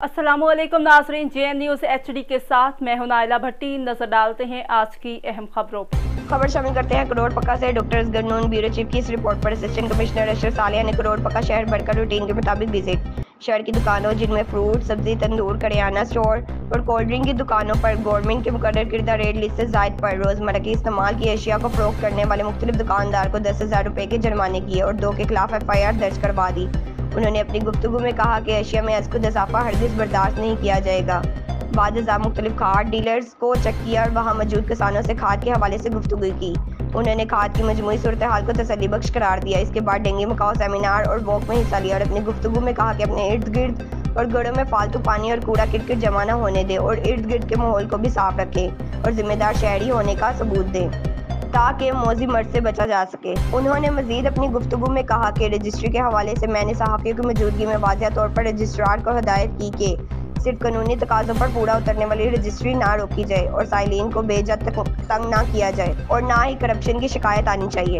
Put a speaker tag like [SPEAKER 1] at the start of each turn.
[SPEAKER 1] अस्सलाम वालेकुम नाज़रीन, JN न्यूज़ HD के साथ मैं हूं नाइला भट्टी। नजर डालते हैं आज की अहम खबरों पर।
[SPEAKER 2] खबर शामिल करते हैं करोड़ पक्का से। डॉक्टर्स गन्नून ब्यूरो चीफ की इस रिपोर्ट पर असिस्टेंट कमिश्नर अशरफ सालिया ने करोड़ पक्का शहर भरकर रूटीन के मुताबिक विजिट। शहर की दुकानों जिनमें फ्रूट, सब्जी, तंदूर, करियाना स्टोर और कोल्ड ड्रिंक की दुकानों पर गवर्नमेंट के मुकर्रर किरदा रेट लिस्ट से ज़ायद पर रोज़मर्रा की इस्तेमाल की अशिया को फरोख्त करने वाले मुख्तलिफ दुकानदार को 10,000 रुपये के जुर्माने किए और 2 के खिलाफ FIR दर्ज करवा दी। उन्होंने अपनी गुफ्तगू में कहा कि अशिया में अज़खुद इजाफा हरगिज़ बर्दाश्त नहीं किया जाएगा। बाद मुख्तलिफ खाद डीलर्स को चेक किया और वहाँ मौजूद किसानों से खाद के हवाले से गुफ्तगू की। उन्होंने खाद की मजमूई सूरत हाल को तसल्ली बख्श करार दिया। इसके बाद डेंगू मकाओ सेमिनार और वॉक में हिस्सा लिया और अपनी गुफ्तगू में कहा कि अपने इर्द गिर्द और घरों में फालतू पानी और कूड़ा किरकिट जमा न होने दें और इर्द गिर्द के माहौल को भी साफ रखें और जिम्मेदार शहरी होने का सबूत दें ताकि मौजी मर्ज से बचा जा सके। उन्होंने मजीद अपनी गुफ्तगू में कहा कि रजिस्ट्री के हवाले से मैंने सहाफ़ियों की मौजूदगी में वाज़ेह तौर पर रजिस्ट्रार को हदायत की कि सिर्फ कानूनी तकाज़ों पर पूरा उतरने वाली रजिस्ट्री ना रोकी जाए और साइलिन को बेजा तंग ना किया जाए और ना ही करप्शन की शिकायत आनी चाहिए।